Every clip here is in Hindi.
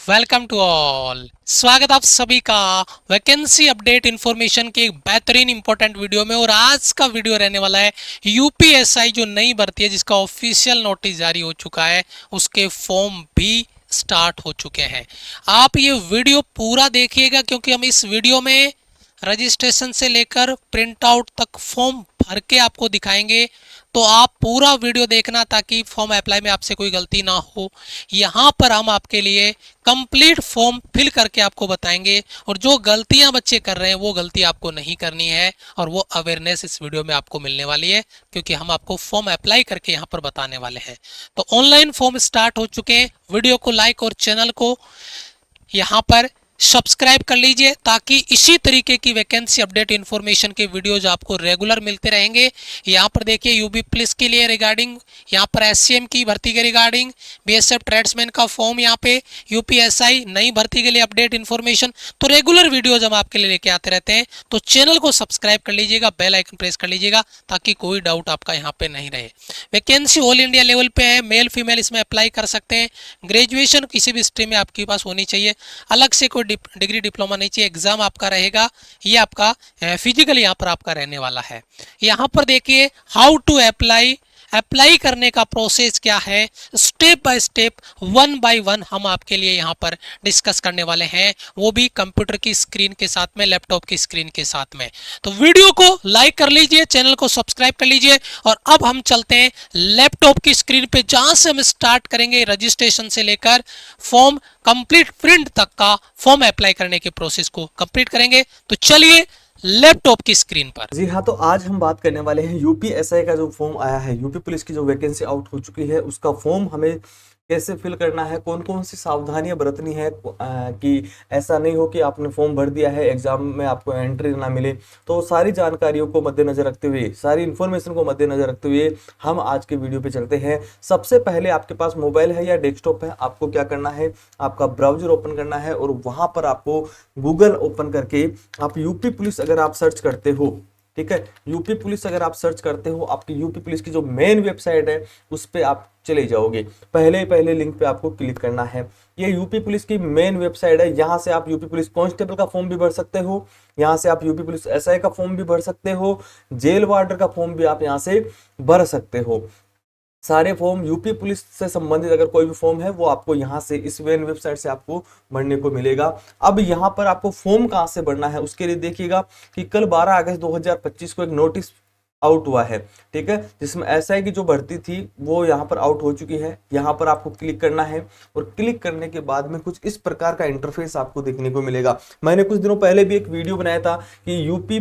Welcome to all. स्वागत आप सभी का वैकेंसी अपडेट इंफॉर्मेशन के एक बेहतरीन इंपॉर्टेंट वीडियो में। और आज का वीडियो रहने वाला है यूपीएसआई जो नई भर्ती है जिसका ऑफिशियल नोटिस जारी हो चुका है, उसके फॉर्म भी स्टार्ट हो चुके हैं। आप ये वीडियो पूरा देखिएगा क्योंकि हम इस वीडियो में रजिस्ट्रेशन से लेकर प्रिंट आउट तक फॉर्म भर के आपको दिखाएंगे। तो आप पूरा वीडियो देखना ताकि फॉर्म अप्लाई में आपसे कोई गलती ना हो। यहाँ पर हम आपके लिए कंप्लीट फॉर्म फिल करके आपको बताएंगे और जो गलतियां बच्चे कर रहे हैं वो गलती आपको नहीं करनी है और वो अवेयरनेस इस वीडियो में आपको मिलने वाली है क्योंकि हम आपको फॉर्म अप्लाई करके यहाँ पर बताने वाले हैं। तो ऑनलाइन फॉर्म स्टार्ट हो चुके हैं। वीडियो को लाइक और चैनल को यहाँ पर सब्सक्राइब कर लीजिए ताकि इसी तरीके की वैकेंसी अपडेट इंफॉर्मेशन के वीडियोज आपको रेगुलर मिलते रहेंगे। यहाँ पर देखिए यूबी पुलिस के लिए रिगार्डिंग, यहाँ पर एससीएम की भर्ती के रिगार्डिंग, बीएसएफ ट्रेड्समैन का फॉर्म, यहाँ पे यूपीएसआई नई भर्ती के लिए अपडेट इंफॉर्मेशन। तो रेगुलर वीडियोज हम आपके लिए लेके आते रहते हैं। तो चैनल को सब्सक्राइब कर लीजिएगा, बेल आइकन प्रेस कर लीजिएगा ताकि कोई डाउट आपका यहाँ पे नहीं रहे। वैकेंसी ऑल इंडिया लेवल पे है, मेल फीमेल इसमें अप्लाई कर सकते हैं। ग्रेजुएशन किसी भी स्ट्रीम में आपके पास होनी चाहिए, अलग से कोई डिग्री डिप्लोमा नहीं चाहिए। एग्जाम आपका रहेगा, ये आपका फिजिकल यहाँ पर आपका रहने वाला है। यहाँ पर देखिए हाउ टू अप्लाई करने का प्रोसेस क्या है, step by step, one by one हम आपके लिए यहाँ पर डिस्कस करने वाले हैं, वो भी कंप्यूटर की स्क्रीन के साथ में, लैपटॉप की स्क्रीन के साथ में। तो वीडियो को लाइक कर लीजिए, चैनल को सब्सक्राइब कर लीजिए और अब हम चलते हैं लैपटॉप की स्क्रीन पे जहां से हम स्टार्ट करेंगे रजिस्ट्रेशन से लेकर फॉर्म कंप्लीट प्रिंट तक का फॉर्म अप्लाई करने के प्रोसेस को कंप्लीट करेंगे। तो चलिए लैपटॉप की स्क्रीन पर। जी हाँ, तो आज हम बात करने वाले हैं यूपीएसआई का जो फॉर्म आया है, यूपी पुलिस की जो वैकेंसी आउट हो चुकी है, उसका फॉर्म हमें कैसे फिल करना है, कौन कौन सी सावधानियां बरतनी है कि ऐसा नहीं हो कि आपने फॉर्म भर दिया है, एग्जाम में आपको एंट्री ना मिले। तो सारी जानकारियों को मद्देनजर रखते हुए, सारी इन्फॉर्मेशन को मद्देनजर रखते हुए हम आज के वीडियो पे चलते हैं। सबसे पहले आपके पास मोबाइल है या डेस्कटॉप है, आपको क्या करना है, आपका ब्राउजर ओपन करना है और वहां पर आपको गूगल ओपन करके आप यूपी पुलिस अगर आप सर्च करते हो, ठीक है, यूपी पुलिस अगर आप सर्च करते हो, आपकी यूपी पुलिस की जो मेन वेबसाइट है उस पे आप चले जाओगे। पहले पहले लिंक पे आपको क्लिक करना है। ये यूपी पुलिस की मेन वेबसाइट है। यहाँ से आप यूपी पुलिस कांस्टेबल का फॉर्म भी भर सकते हो, यहाँ से आप यूपी पुलिस एसआई का फॉर्म भी भर सकते हो, जेल वार्डर का फॉर्म भी आप यहाँ से भर सकते हो। सारे फॉर्म यूपी पुलिस से संबंधित अगर कोई भी फॉर्म है वो आपको यहाँ से इस मेन वेबसाइट से आपको भरने को मिलेगा। अब यहाँ पर आपको फॉर्म कहाँ से भरना है उसके लिए देखिएगा कि कल 12 अगस्त 2025 को एक नोटिस आउट हुआ है, ठीक है, जिसमें एसआई की जो भर्ती थी वो यहाँ पर आउट हो चुकी है। यहाँ पर आपको क्लिक करना है और क्लिक करने के बाद में कुछ इस प्रकार का इंटरफेस आपको देखने को मिलेगा। मैंने कुछ दिनों पहले भी एक वीडियो बनाया था कि यूपी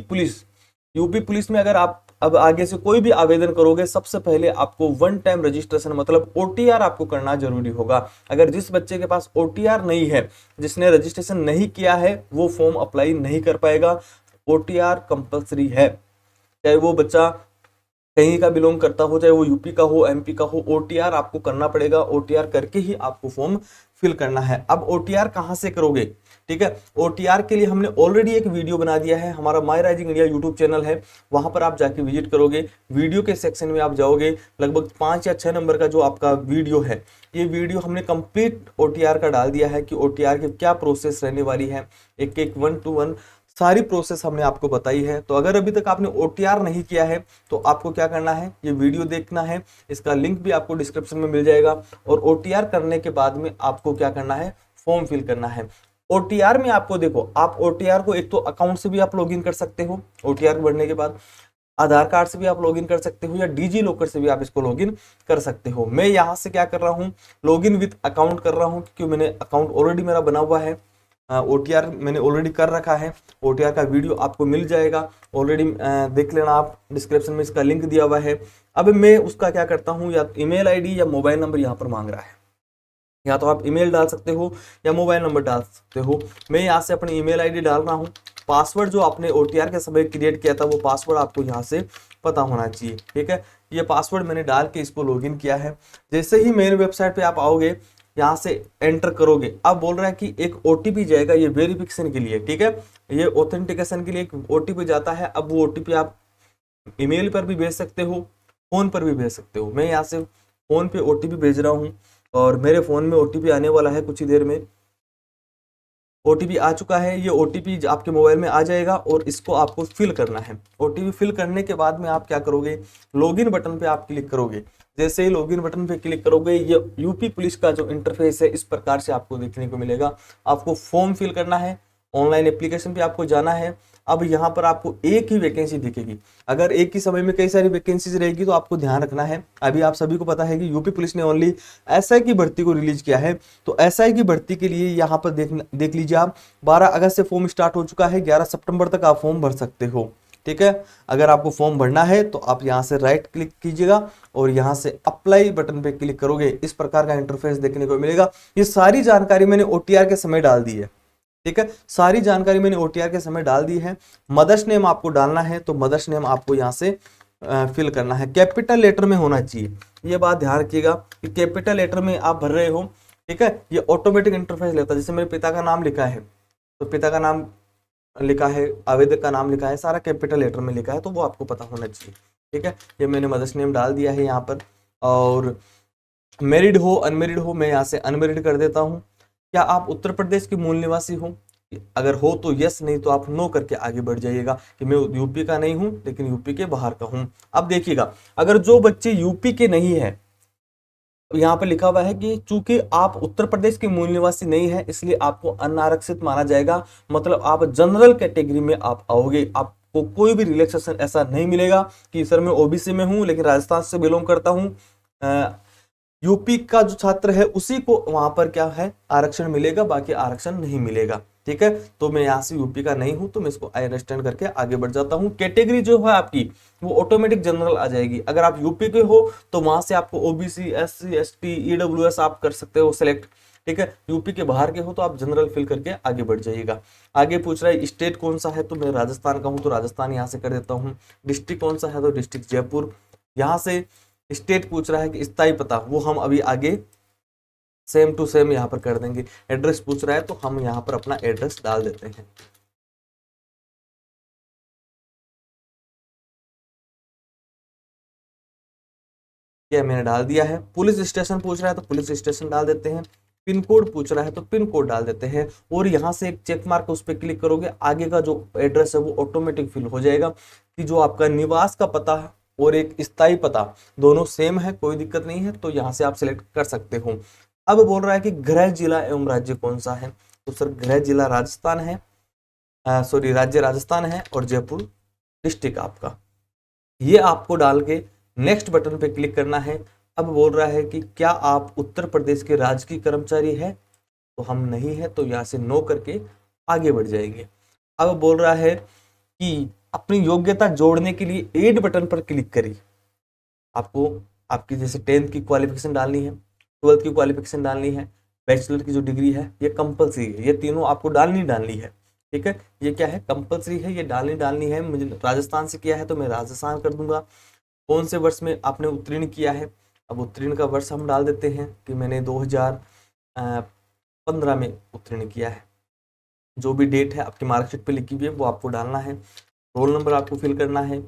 पुलिस में अगर आप अब आगे से कोई भी आवेदन करोगे, सबसे पहले आपको वन टाइम रजिस्ट्रेशन मतलब ओटीआर आपको करना जरूरी होगा। अगर जिस बच्चे के पास ओटीआर नहीं है, जिसने रजिस्ट्रेशन नहीं किया है, वो फॉर्म अप्लाई नहीं कर पाएगा। ओटीआर कंपलसरी है, चाहे वो बच्चा कहीं का बिलोंग करता हो, चाहे वो यूपी का हो, एमपी का हो, ओटीआर आपको करना पड़ेगा। ओटीआर करके ही आपको फॉर्म फिल करना है। अब ओटीआर कहाँ से करोगे, ठीक है, ओटीआर के लिए हमने ऑलरेडी एक वीडियो बना दिया है, हमारा my rising India YouTube channel है, वहां पर आप जाके विजिट करोगे। वीडियो के सेक्शन में आप जाओगे, लगभग 5 या 6 नंबर का जो आपका वीडियो है, ये वीडियो हमने कंप्लीट ओटीआर का डाल दिया है कि ओटीआर की क्या प्रोसेस रहने वाली है, एक एक 1 to 1 सारी प्रोसेस हमने आपको बताई है। तो अगर अभी तक आपने ओटीआर नहीं किया है तो आपको क्या करना है, ये वीडियो देखना है, इसका लिंक भी आपको डिस्क्रिप्शन में मिल जाएगा। और ओटीआर करने के बाद में आपको क्या करना है, फॉर्म फिल करना है। ओटीआर में आपको देखो, आप ओटीआर को एक तो अकाउंट से भी आप लॉगिन कर सकते हो, ओटीआर भरने के बाद आधार कार्ड से भी आप लॉगिन कर सकते हो या डीजी लॉकर से भी आप इसको लॉगिन कर सकते हो। मैं यहाँ से क्या कर रहा हूँ, लॉगिन विद अकाउंट कर रहा हूँ क्योंकि मैंने अकाउंट ऑलरेडी मेरा बना हुआ है। ओटीआर मैंने ऑलरेडी कर रखा है। ओटीआर का वीडियो आपको मिल जाएगा, ऑलरेडी देख लेना आप, डिस्क्रिप्शन में इसका लिंक दिया हुआ है। अब मैं उसका क्या करता हूँ, या ईमेल आईडी या मोबाइल नंबर यहाँ पर मांग रहा है, या तो आप ईमेल डाल सकते हो या मोबाइल नंबर डाल सकते हो। मैं यहाँ से अपनी ईमेल आईडी डाल रहा हूँ। पासवर्ड जो आपने ओटीआर के समय क्रिएट किया था वो पासवर्ड आपको यहाँ से पता होना चाहिए, ठीक है। ये पासवर्ड मैंने डाल के इसको लॉगिन किया है। जैसे ही मेन वेबसाइट पे आप आओगे, यहाँ से एंटर करोगे, अब बोल रहा है कि एक ओटीपी जाएगा ये वेरिफिकेशन के लिए, ठीक है, ये ऑथेंटिकेशन के लिए एक ओटीपी जाता है। अब वो ओटीपी आप ईमेल पर भी भेज सकते हो, फोन पर भी भेज सकते हो। मैं यहाँ से फोन पे ओटीपी भेज रहा हूँ और मेरे फोन में ओटीपी आने वाला है कुछ ही देर में। ओटीपी आ चुका है। ये ओटीपी आपके मोबाइल में आ जाएगा और इसको आपको फिल करना है। ओटीपी फिल करने के बाद में आप क्या करोगे, लॉगिन बटन पे आप क्लिक करोगे। जैसे ही लॉगिन बटन पे क्लिक करोगे, ये यूपी पुलिस का जो इंटरफेस है इस प्रकार से आपको देखने को मिलेगा। आपको फॉर्म फिल करना है, ऑनलाइन एप्लीकेशन पे आपको जाना है। अब यहाँ पर आपको एक ही वैकेंसी दिखेगी। अगर एक ही समय में कई सारी वैकेंसीज रहेगी तो आपको ध्यान रखना है। अभी आप सभी को पता है कि यूपी पुलिस ने ओनली एसआई की भर्ती को रिलीज किया है। तो एसआई की भर्ती के लिए यहाँ पर देख लीजिए आप, 12 अगस्त से फॉर्म स्टार्ट हो चुका है, 11 सितंबर तक आप फॉर्म भर सकते हो। ठीक है, अगर आपको फॉर्म भरना है तो आप यहाँ से राइट क्लिक कीजिएगा और यहाँ से अप्लाई बटन पे क्लिक करोगे। इस प्रकार का इंटरफेस देखने को मिलेगा। ये सारी जानकारी मैंने ओटीआर के समय डाल दी है। ठीक है, सारी जानकारी मैंने ओटीआर के समय डाल दी है। मदर्स नेम आपको डालना है, तो मदर्स नेम आपको यहाँ से फिल करना है, कैपिटल लेटर में होना चाहिए। ये बात ध्यान रखिएगा कि कैपिटल लेटर में आप भर रहे हो। ठीक है, ये ऑटोमेटिक इंटरफेस लेता है। जैसे मेरे पिता का नाम लिखा है तो पिता का नाम लिखा है, आवेदक का नाम लिखा है, सारा कैपिटल लेटर में लिखा है, तो वो आपको पता होना चाहिए। ठीक है, ये मैंने मदर्स नेम डाल दिया है यहाँ पर। और मैरिड हो अनमेरिड हो, मैं यहाँ से अनमेरिड कर देता हूँ। क्या आप उत्तर प्रदेश के मूल निवासी हो? अगर हो तो यस, नहीं तो आप नो करके आगे बढ़ जाइएगा कि मैं यूपी का नहीं हूं लेकिन यूपी के बाहर का हूं। अब देखिएगा, अगर जो बच्चे यूपी के नहीं है, यहाँ पर लिखा हुआ है कि चूंकि आप उत्तर प्रदेश के मूल निवासी नहीं है इसलिए आपको अनारक्षित माना जाएगा। मतलब आप जनरल कैटेगरी में आप आओगे। आपको कोई भी रिलैक्सेशन ऐसा नहीं मिलेगा कि सर मैं ओबीसी में हूं लेकिन राजस्थान से बिलोंग करता हूं। यूपी का जो छात्र है उसी को वहां पर क्या है, आरक्षण मिलेगा, बाकी आरक्षण नहीं मिलेगा। ठीक है, तो मैं यहाँ से यूपी का नहीं हूं तो मैं इसको आई अंडरस्टैंड करके आगे बढ़ जाता हूं। कैटेगरी जो है आपकी वो ऑटोमेटिक जनरल आ जाएगी। अगर आप यूपी के हो तो वहां से आपको ओबीसी, एससी, एसटी, ईडब्ल्यूएस आप कर सकते हो सेलेक्ट। ठीक है, यूपी के बाहर के हो तो आप जनरल फिल करके आगे बढ़ जाइएगा। आगे पूछ रहा है स्टेट कौन सा है, तो मैं राजस्थान का हूं तो राजस्थान यहाँ से कर देता हूँ। डिस्ट्रिक्ट कौन सा है, तो डिस्ट्रिक्ट जयपुर। यहाँ से स्टेट पूछ रहा है कि स्थायी पता, वो हम अभी आगे सेम टू सेम यहाँ पर कर देंगे। एड्रेस पूछ रहा है तो हम यहाँ पर अपना एड्रेस डाल देते हैं। ये मैंने डाल दिया है। पुलिस स्टेशन पूछ रहा है तो पुलिस स्टेशन डाल देते हैं। पिन कोड पूछ रहा है तो पिन कोड डाल देते हैं और यहाँ से एक चेक मार्क उस पर क्लिक करोगे, आगे का जो एड्रेस है वो ऑटोमेटिक फिल हो जाएगा कि जो आपका निवास का पता है और एक स्थायी पता दोनों सेम है, कोई दिक्कत नहीं है। तो यहाँ से आप सिलेक्ट कर सकते हो। अब बोल रहा है कि गृह जिला एवं राज्य कौन सा है, तो सर गृह जिला राजस्थान है, सॉरी राज्य राजस्थान है और जयपुर डिस्ट्रिक्ट आपका। ये आपको डाल के नेक्स्ट बटन पे क्लिक करना है। अब बोल रहा है कि क्या आप उत्तर प्रदेश के राजकीय कर्मचारी है, तो हम नहीं है, तो यहाँ से नो करके आगे बढ़ जाएंगे। अब बोल रहा है कि अपनी योग्यता जोड़ने के लिए ऐड बटन पर क्लिक करिए। आपको आपकी जैसे 10th की क्वालिफिकेशन डालनी है, 12th की क्वालिफिकेशन डालनी है, बैचलर की जो डिग्री है ये कंपलसरी है, ये तीनों आपको डालनी है। ठीक है, ये क्या है, कंपलसरी है, ये डालनी है। मुझे राजस्थान से किया है तो मैं राजस्थान कर दूंगा। कौन से वर्ष में आपने उत्तीर्ण किया है, अब उत्तीर्ण का वर्ष हम डाल देते हैं कि मैंने 2015 में उत्तीर्ण किया है। जो भी डेट है आपकी मार्कशीट पे लिखी हुई है वो आपको डालना है। रोल नंबर आपको फिल करना है।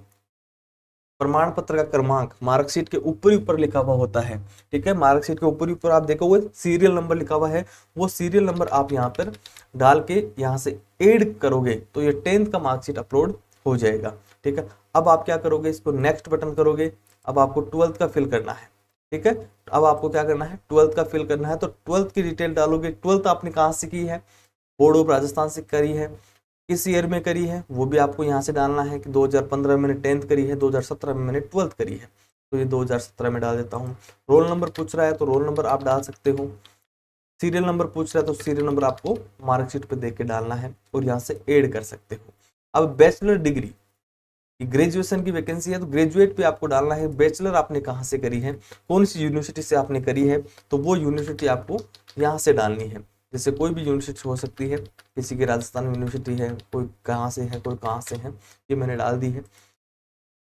प्रमाण पत्र का क्रमांक मार्कशीट के ऊपर लिखा हुआ होता है। ठीक है, मार्कशीट के ऊपर आप देखोगे सीरियल नंबर लिखा हुआ है, वो सीरियल नंबर आप यहाँ पर डाल के यहाँ से ऐड करोगे तो ये 10th का मार्कशीट अपलोड हो जाएगा। ठीक है, अब आप क्या करोगे, इसको नेक्स्ट बटन करोगे। अब आपको 12th का फिल करना है। ठीक है, अब आपको क्या करना है, 12th का फिल करना है। तो 12th की डिटेल डालोगे। 12th आपने कहाँ से की है, बोर्ड ऑफ राजस्थान से करी है, किस ईयर में करी है वो भी आपको यहाँ से डालना है कि 2015 में मैंने 10th करी है, 2017 में मैंने 12th करी है, तो ये 2017 में डाल देता हूँ। रोल नंबर पूछ रहा है तो रोल नंबर आप डाल सकते हो। सीरियल नंबर पूछ रहा है तो सीरियल नंबर आपको मार्कशीट पे देख के डालना है और यहाँ से ऐड कर सकते हो। अब बैचलर डिग्री, ग्रेजुएशन की वैकेंसी है तो ग्रेजुएट पे आपको डालना है। बैचलर आपने कहाँ से करी है, कौन सी यूनिवर्सिटी से आपने करी है, तो वो यूनिवर्सिटी आपको यहाँ से डालनी है। जैसे कोई भी यूनिवर्सिटी हो सकती है, किसी की राजस्थान यूनिवर्सिटी है, कोई कहाँ से है, कोई कहाँ से है, ये मैंने डाल दी है।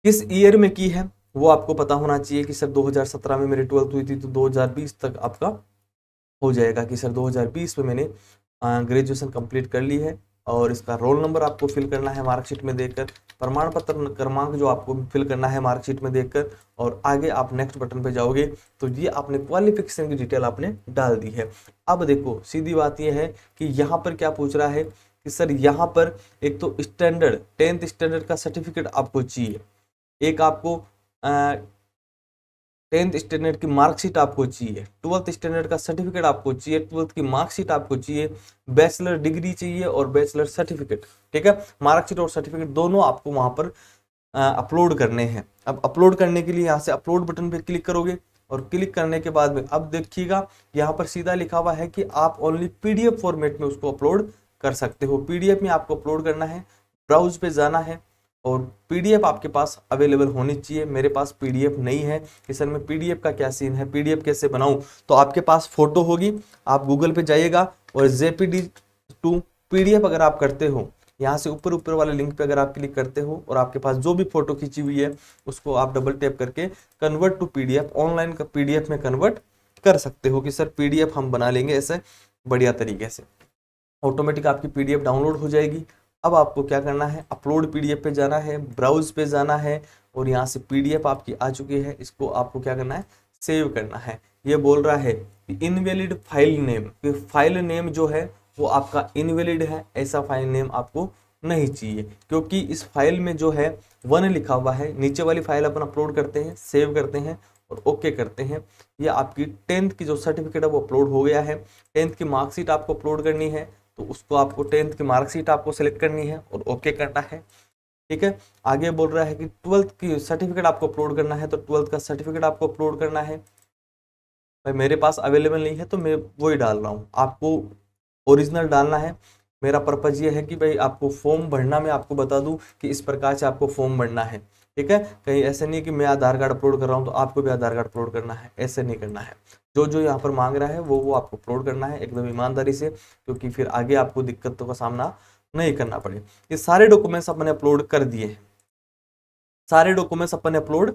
किस ईयर में की है वो आपको पता होना चाहिए कि सर 2017 में मेरी 12th हुई थी तो 2020 तक आपका हो जाएगा कि सर 2020 में मैंने ग्रेजुएशन कंप्लीट कर ली है। और इसका रोल नंबर आपको फिल करना है मार्कशीट में देकर, प्रमाण पत्र क्रमांक जो आपको फिल करना है मार्कशीट में देखकर, और आगे आप नेक्स्ट बटन पे जाओगे तो ये आपने क्वालिफिकेशन की डिटेल आपने डाल दी है। अब देखो सीधी बात ये है कि यहाँ पर क्या पूछ रहा है कि सर यहाँ पर एक तो स्टैंडर्ड 10th स्टैंडर्ड का सर्टिफिकेट आपको चाहिए, एक आपको 10th स्टैंडर्ड की मार्कशीट आपको चाहिए, 12th स्टैंडर्ड का सर्टिफिकेट आपको चाहिए, 12th की मार्कशीट आपको चाहिए, बैचलर डिग्री चाहिए और बैचलर सर्टिफिकेट। ठीक है, मार्कशीट और सर्टिफिकेट दोनों आपको वहां पर अपलोड करने हैं। अब अपलोड करने के लिए यहाँ से अपलोड बटन पे क्लिक करोगे और क्लिक करने के बाद में अब देखिएगा यहाँ पर सीधा लिखा हुआ है कि आप ओनली पीडीएफ फॉर्मेट में उसको अपलोड कर सकते हो। पीडीएफ में आपको अपलोड करना है, ब्राउज पे जाना है और पीडीएफ आपके पास अवेलेबल होनी चाहिए। मेरे पास पीडीएफ नहीं है कि सर मैं पीडीएफ का क्या सीन है, पीडीएफ कैसे बनाऊं, तो आपके पास फोटो होगी, आप गूगल पे जाइएगा और जेपीडी टू पीडीएफ अगर आप करते हो, यहाँ से ऊपर ऊपर वाले लिंक पे अगर आप क्लिक करते हो और आपके पास जो भी फोटो खींची हुई है उसको आप डबल टैप करके कन्वर्ट टू पीडीएफ, ऑनलाइन का पीडीएफ में कन्वर्ट कर सकते हो कि सर पीडीएफ हम बना लेंगे ऐसे बढ़िया तरीके से, ऑटोमेटिक आपकी पीडीएफ डाउनलोड हो जाएगी। अब आपको क्या करना है, अपलोड पीडीएफ पे जाना है, ब्राउज पे जाना है और यहाँ से पीडीएफ आपकी आ चुकी है, इसको आपको क्या करना है, सेव करना है। ये बोल रहा है कि इनवैलिड फाइल नेम, कि फाइल नेम जो है वो आपका इनवैलिड है, ऐसा फाइल नेम आपको नहीं चाहिए क्योंकि इस फाइल में जो है 1 लिखा हुआ है। नीचे वाली फाइल अपन अपलोड करते हैं, सेव करते हैं और ओके करते हैं। ये आपकी 10th की जो सर्टिफिकेट है वो अपलोड हो गया है। 10th की मार्कशीट आपको अपलोड करनी है तो उसको आपको 10th की मार्कशीट आपको सेलेक्ट करनी है और ओके करना है। ठीक है, आगे बोल रहा है कि 12th की सर्टिफिकेट आपको अपलोड करना है तो 12th का सर्टिफिकेट आपको अपलोड करना है। भाई मेरे पास अवेलेबल नहीं है तो मैं वही डाल रहा हूँ, आपको ओरिजिनल डालना है। मेरा पर्पज ये है कि भाई आपको फॉर्म भरना, मैं आपको बता दूं कि इस प्रकार से आपको फॉर्म भरना है। ठीक है, कहीं ऐसे नहीं कि मैं आधार कार्ड अपलोड कर रहा हूँ तो आपको भी आधार कार्ड अपलोड करना है, ऐसे नहीं करना है। जो जो यहाँ पर मांग रहा है वो आपको अपलोड करना है एकदम ईमानदारी से, क्योंकि फिर आगे आपको दिक्कतों का सामना नहीं करना पड़े। ये सारे डॉक्यूमेंट्स अपने अपलोड कर दिए हैं, सारे डॉक्यूमेंट्स अपन ने अपलोड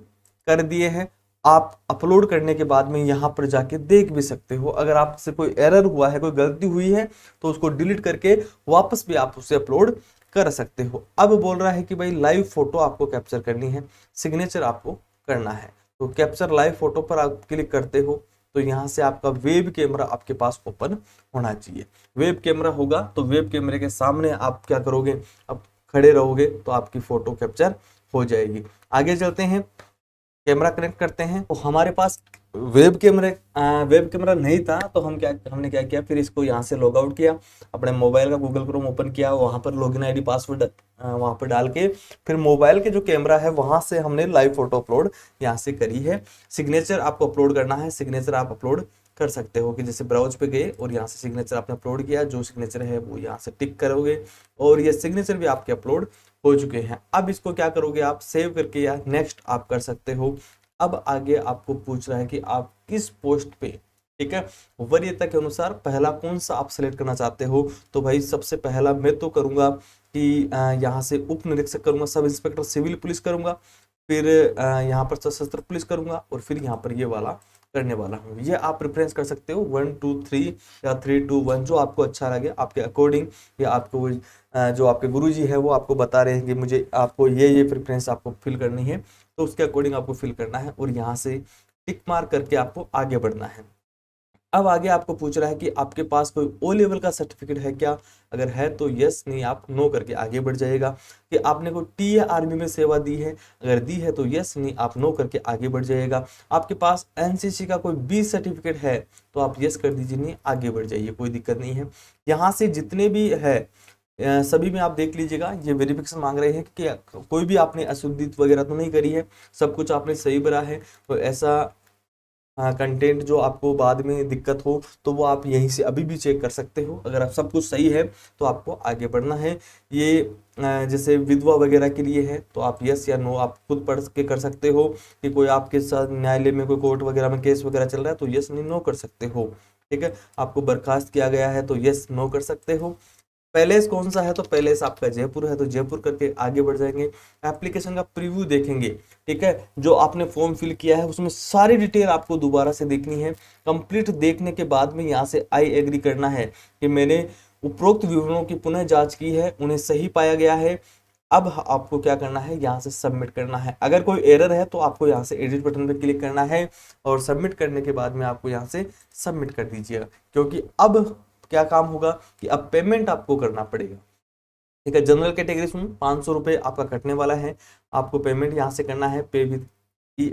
कर दिए हैं। आप अपलोड करने के बाद में यहाँ पर जाके देख भी सकते हो, अगर आपसे कोई एरर हुआ है, कोई गलती हुई है तो उसको डिलीट करके वापस भी आप उसे अपलोड कर सकते हो। अब बोल रहा है कि भाई लाइव फोटो आपको कैप्चर करनी है, सिग्नेचर आपको करना है, तो कैप्चर लाइव फोटो पर आप क्लिक करते हो तो यहाँ से आपका वेब कैमरा आपके पास ओपन होना चाहिए। वेब कैमरा होगा तो वेब कैमरे के सामने आप क्या करोगे, अब खड़े रहोगे तो आपकी फोटो कैप्चर हो जाएगी। आगे चलते हैं, कैमरा कनेक्ट करते हैं। तो हमारे पास वेब कैमरा नहीं था तो हमने क्या किया, फिर इसको यहाँ से लॉग आउट किया, अपने मोबाइल का गूगल क्रोम ओपन किया, वहाँ पर लॉगिन आईडी पासवर्ड वहाँ पर डाल के फिर मोबाइल के जो कैमरा है वहाँ से हमने लाइव फोटो अपलोड यहाँ से करी है। सिग्नेचर आपको अपलोड करना है, सिग्नेचर आप अपलोड कर सकते हो कि जैसे ब्राउज पे गए और यहाँ से सिग्नेचर आपने अपलोड किया, जो सिग्नेचर है वो यहाँ से टिक करोगे और ये सिग्नेचर भी आपके अपलोड हो चुके हैं। अब इसको क्या करोगे, आप सेव करके या नेक्स्ट आप कर सकते हो। अब आगे आपको पूछ रहा है कि आप किस पोस्ट पे, ठीक है, वरीयता के अनुसार पहला कौन सा आप सेलेक्ट करना चाहते हो। तो भाई सबसे पहला मैं तो करूंगा कि यहाँ से उप निरीक्षक करूंगा, सब इंस्पेक्टर सिविल पुलिस करूंगा, फिर यहाँ पर सशस्त्र पुलिस करूंगा और फिर यहाँ पर ये वाला करने वाला हूँ। ये आप प्रेफरेंस कर सकते हो 1 2 3 या 3 2 1, जो आपको अच्छा लगे आपके अकॉर्डिंग, या आपको जो आपके गुरुजी है वो आपको बता रहे हैं कि मुझे आपको ये प्रेफरेंस आपको फिल करनी है तो उसके अकॉर्डिंग आपको फिल करना है और यहाँ से टिक मार्क करके आपको आगे बढ़ना है। अब आगे आपको पूछ रहा है कि आपके पास कोई ओ लेवल का सर्टिफिकेट है क्या, अगर है तो यस, नहीं आप नो करके आगे बढ़ जाएगा। कि आपने कोई टी या आर्मी में सेवा दी है, अगर दी है तो यस, नहीं आप नो करके आगे बढ़ जाएगा। आपके पास एनसीसी का कोई बी सर्टिफिकेट है तो आप यस कर दीजिए, नहीं आगे बढ़ जाइए, कोई दिक्कत नहीं है। यहाँ से जितने भी है सभी में आप देख लीजिएगा, ये वेरिफिकेशन मांग रहे हैं कि कोई भी आपने अशुद्धि वगैरह तो नहीं करी है, सब कुछ आपने सही भरा है। तो ऐसा कंटेंट जो आपको बाद में दिक्कत हो तो वो आप यहीं से अभी भी चेक कर सकते हो। अगर आप सब कुछ सही है तो आपको आगे बढ़ना है। ये जैसे विधवा वगैरह के लिए है तो आप यस या नो आप खुद पढ़ के कर सकते हो। कि कोई आपके साथ न्यायालय में कोई कोर्ट वगैरह में केस वगैरह चल रहा है तो यस नहीं नो कर सकते हो। ठीक है, आपको बर्खास्त किया गया है तो यस नो कर सकते हो। पैलेस कौन सा है तो पैलेस आपका जयपुर है तो जयपुर करके आगे बढ़ जाएंगे। एप्लीकेशन का प्रीव्यू देखेंगे, ठीक है, जो आपने फॉर्म फिल किया है उसमें सारी डिटेल आपको दोबारा से देखनी है। कंप्लीट देखने के बाद में यहाँ से आई एग्री करना है कि मैंने उपरोक्त विवरणों की पुनः जांच की है, उन्हें सही पाया गया है। अब आपको क्या करना है, यहाँ से सबमिट करना है। अगर कोई एरर है तो आपको यहाँ से एडिट बटन पर क्लिक करना है और सबमिट करने के बाद में आपको यहाँ से सबमिट कर दीजिएगा, क्योंकि अब क्या काम होगा कि अब पेमेंट आपको करना पड़ेगा। ठीक है, जनरल कैटेगरी में 500 रुपये आपका कटने वाला है। आपको पेमेंट यहाँ से करना है पे विद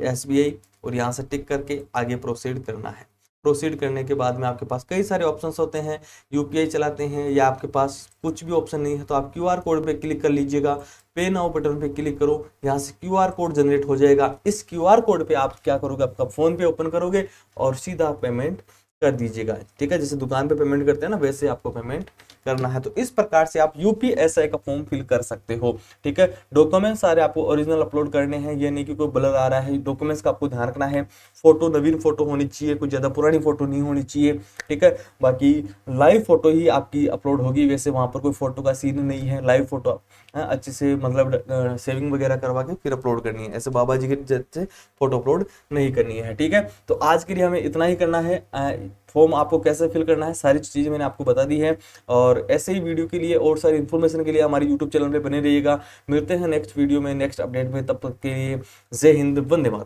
SBI और यहाँ से टिक करके आगे प्रोसीड करना है। प्रोसीड करने के बाद में आपके पास कई सारे ऑप्शंस होते हैं, UPI चलाते हैं या आपके पास कुछ भी ऑप्शन नहीं है तो आप QR कोड पे क्लिक कर लीजिएगा। पे नाउ बटन पे क्लिक करो, यहाँ से QR कोड जनरेट हो जाएगा। इस QR कोड पे आप क्या करोगे, आपका फोन पे ओपन करोगे और सीधा पेमेंट कर दीजिएगा। ठीक है, जैसे दुकान पे पेमेंट करते हैं ना, वैसे आपको पेमेंट करना है। तो इस प्रकार से आप UPSI का फॉर्म फिल कर सकते हो। ठीक है, डॉक्यूमेंट्स सारे आपको ओरिजिनल अपलोड करने हैं, ये नहीं कि कोई ब्लर आ रहा है। डॉक्यूमेंट्स का आपको ध्यान रखना है, फोटो नवीन फोटो होनी चाहिए, कोई ज़्यादा पुरानी फोटो नहीं होनी चाहिए। ठीक है, बाकी लाइव फोटो ही आपकी अपलोड होगी, वैसे वहाँ पर कोई फोटो का सीन नहीं है। लाइव फोटो अच्छे से मतलब सेविंग वगैरह करवा के फिर अपलोड करनी है, ऐसे बाबा जी के जैसे फोटो अपलोड नहीं करनी है। ठीक है, तो आज के लिए हमें इतना ही करना है। फॉर्म आपको कैसे फिल करना है सारी चीज़ें मैंने आपको बता दी है, और ऐसे ही वीडियो के लिए और सारी इन्फॉर्मेशन के लिए हमारे यूट्यूब चैनल पे बने रहिएगा। मिलते हैं नेक्स्ट वीडियो में, नेक्स्ट अपडेट में, तब तक के लिए जय हिंद, वंदे मातरम।